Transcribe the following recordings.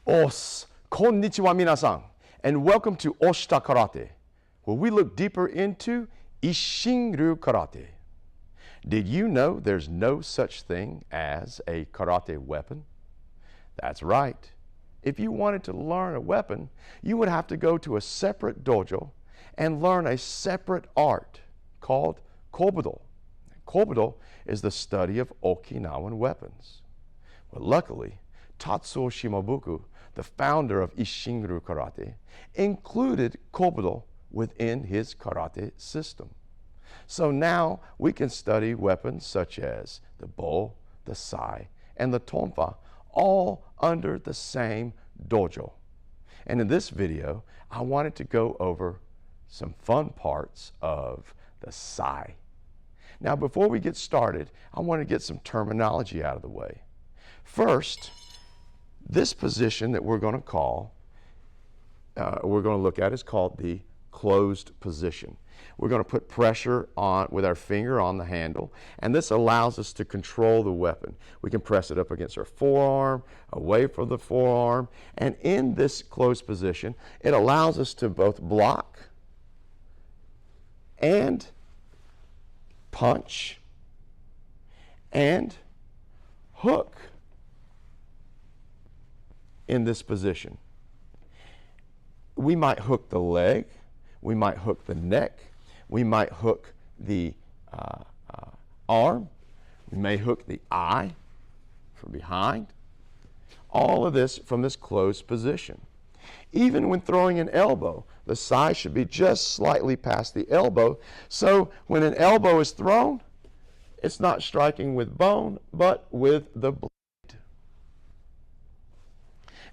Konnichiwa minasan, and welcome to Oshita Karate, where we look deeper into Isshin-ryu Karate. Did you know there's no such thing as a karate weapon? That's right. If you wanted to learn a weapon, you would have to go to a separate dojo and learn a separate art called Kobudo. Kobudo is the study of Okinawan weapons. But luckily, Tatsuo Shimabuku, the founder of Isshin-ryu Karate, included Kobudo within his karate system. So now we can study weapons such as the bo, the sai, and the tonfa, all under the same dojo. And in this video, I wanted to go over some fun parts of the sai. Now, before we get started, I want to get some terminology out of the way. First, this position that we're going to look at is called the closed position. We're going to put pressure on with our finger on the handle, and this allows us to control the weapon. We can press it up against our forearm, away from the forearm, and in this closed position, it allows us to both block and punch and hook in this position. We might hook the leg, we might hook the neck, we might hook the arm, we may hook the eye from behind. All of this from this closed position. Even when throwing an elbow, the sai should be just slightly past the elbow, so when an elbow is thrown, it's not striking with bone, but with the blade.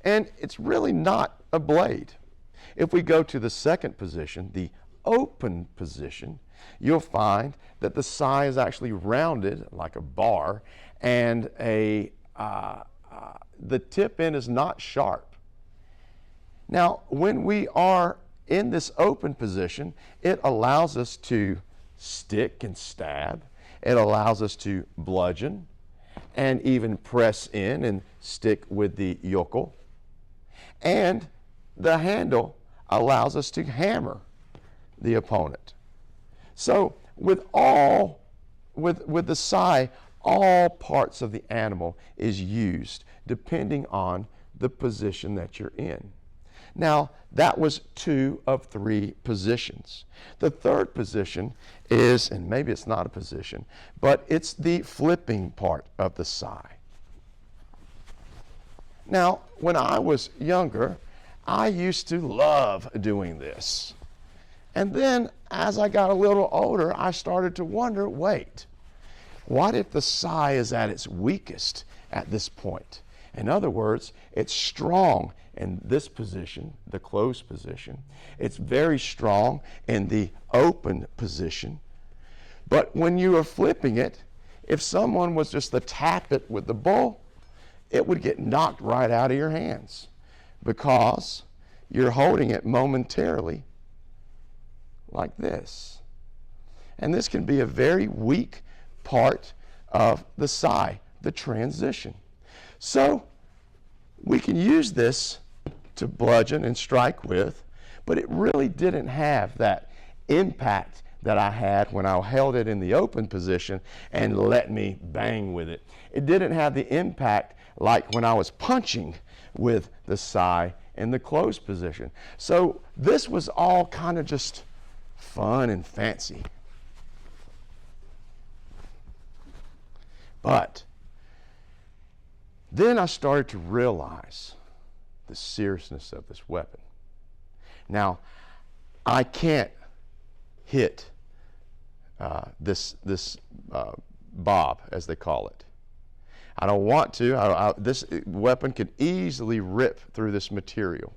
And it's really not a blade. If we go to the second position, the open position, you'll find that the sai is actually rounded like a bar, and the tip end is not sharp. Now, when we are in this open position, it allows us to stick and stab. It allows us to bludgeon and even press in and stick with the yoke. And the handle allows us to hammer the opponent. So with the sai, all parts of the animal is used depending on the position that you're in. Now, that was 2 of 3 positions. The third position is, and maybe it's not a position, but it's the flipping part of the sai. Now, when I was younger, I used to love doing this. And then, as I got a little older, I started to wonder, wait, what if the sai is at its weakest at this point? In other words, it's strong in this position, the closed position. It's very strong in the open position. But when you are flipping it, if someone was just to tap it with the bo, it would get knocked right out of your hands because you're holding it momentarily like this. And this can be a very weak part of the sai, the transition. So we can use this to bludgeon and strike with, but it really didn't have that impact that I had when I held it in the open position and let me bang with it. It didn't have the impact like when I was punching with the sai in the closed position. So this was all kind of just fun and fancy. But then I started to realize the seriousness of this weapon. Now, I can't hit this bob, as they call it. I don't want to. This weapon could easily rip through this material.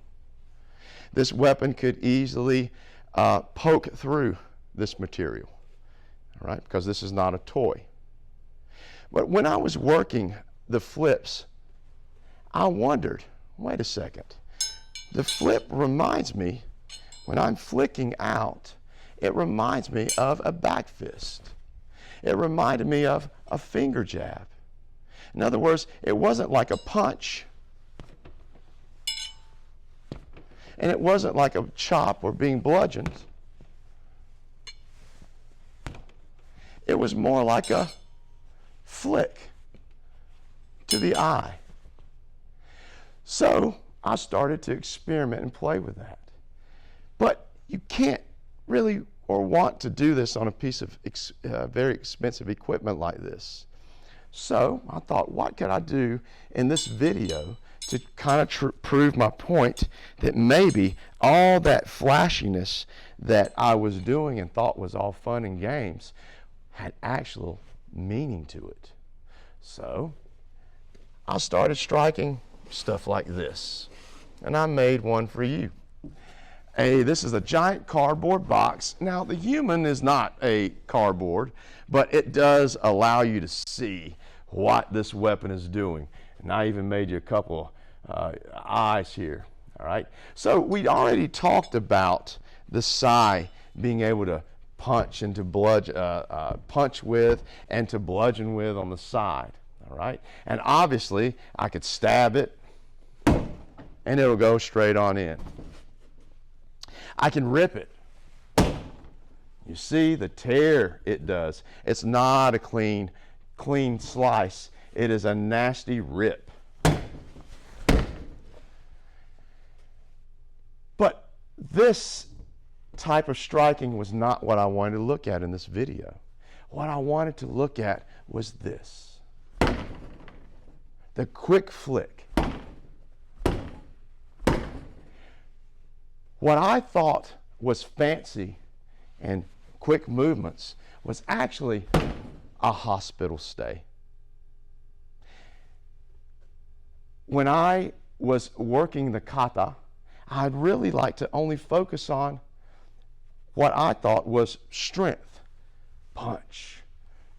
This weapon could easily poke through this material, all right? Because this is not a toy. But when I was working the flips, I wondered, wait a second. The flip reminds me, when I'm flicking out, it reminds me of a back fist. It reminded me of a finger jab. In other words, it wasn't like a punch. And it wasn't like a chop or being bludgeoned. It was more like a flick to the eye. So I started to experiment and play with that. But you can't really or want to do this on a piece of very expensive equipment like this. So I thought, what could I do in this video to kind of prove my point that maybe all that flashiness that I was doing and thought was all fun and games had actual meaning to it. So I started striking stuff like this, and I made one for you. This is a giant cardboard box. Now, the human is not a cardboard, but it does allow you to see what this weapon is doing. And I even made you a couple eyes here, all right? So we already talked about the sai being able to punch and to punch with and to bludgeon with on the side, all right? And obviously, I could stab it, and it'll go straight on in. I can rip it. You see the tear it does. It's not a clean slice. It is a nasty rip. But this type of striking was not what I wanted to look at in this video. What I wanted to look at was this. The quick flick. What I thought was fancy and quick movements was actually a hospital stay. When I was working the kata, I'd really like to only focus on what I thought was strength. Punch,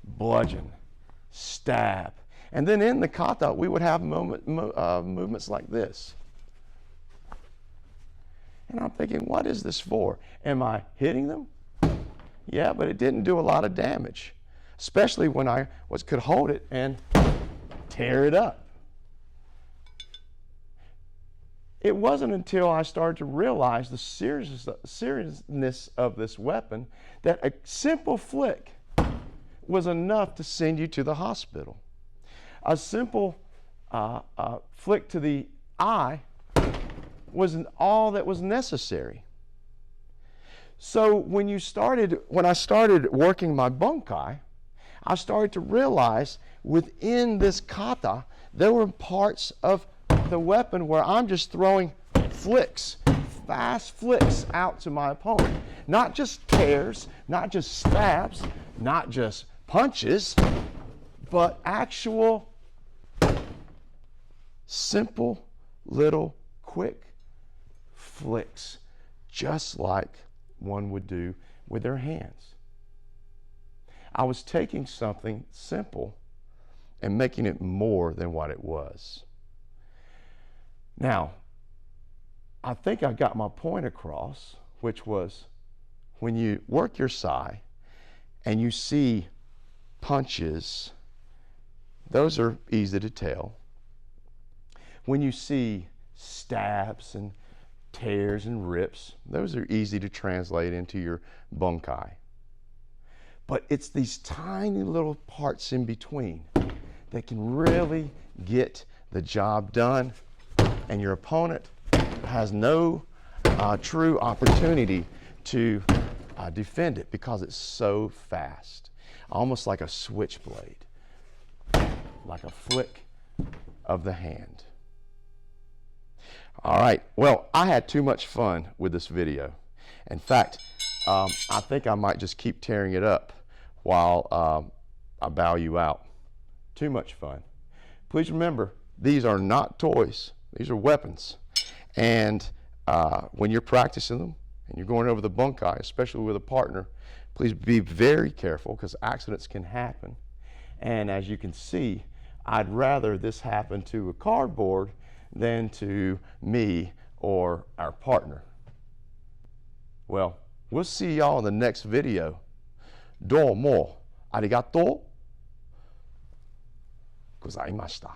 bludgeon, stab. And then in the kata, we would have movements like this. And I'm thinking, what is this for? Am I hitting them? Yeah, but it didn't do a lot of damage, especially when I could hold it and tear it up. It wasn't until I started to realize the seriousness of this weapon that a simple flick was enough to send you to the hospital. A simple flick to the eye wasn't all that was necessary. So when I started working my bunkai, I started to realize within this kata, there were parts of the weapon where I'm just throwing flicks, fast flicks out to my opponent. Not just tears, not just stabs, not just punches, but actual simple little quick flicks, just like one would do with their hands. I was taking something simple and making it more than what it was. Now, I think I got my point across, which was when you work your sai and you see punches, those are easy to tell. When you see stabs and tears and rips, those are easy to translate into your bunkai. But it's these tiny little parts in between that can really get the job done, and your opponent has no true opportunity to defend it because it's so fast, almost like a switchblade, like a flick of the hand. All right, well, I had too much fun with this video. In fact, I think I might just keep tearing it up while I bow you out. Too much fun. Please remember, these are not toys. These are weapons. And when you're practicing them and you're going over the bunkai, especially with a partner, please be very careful because accidents can happen. And as you can see, I'd rather this happen to a cardboard than to me or our partner. Well, we'll see y'all in the next video. Domo arigatou gozaimashita.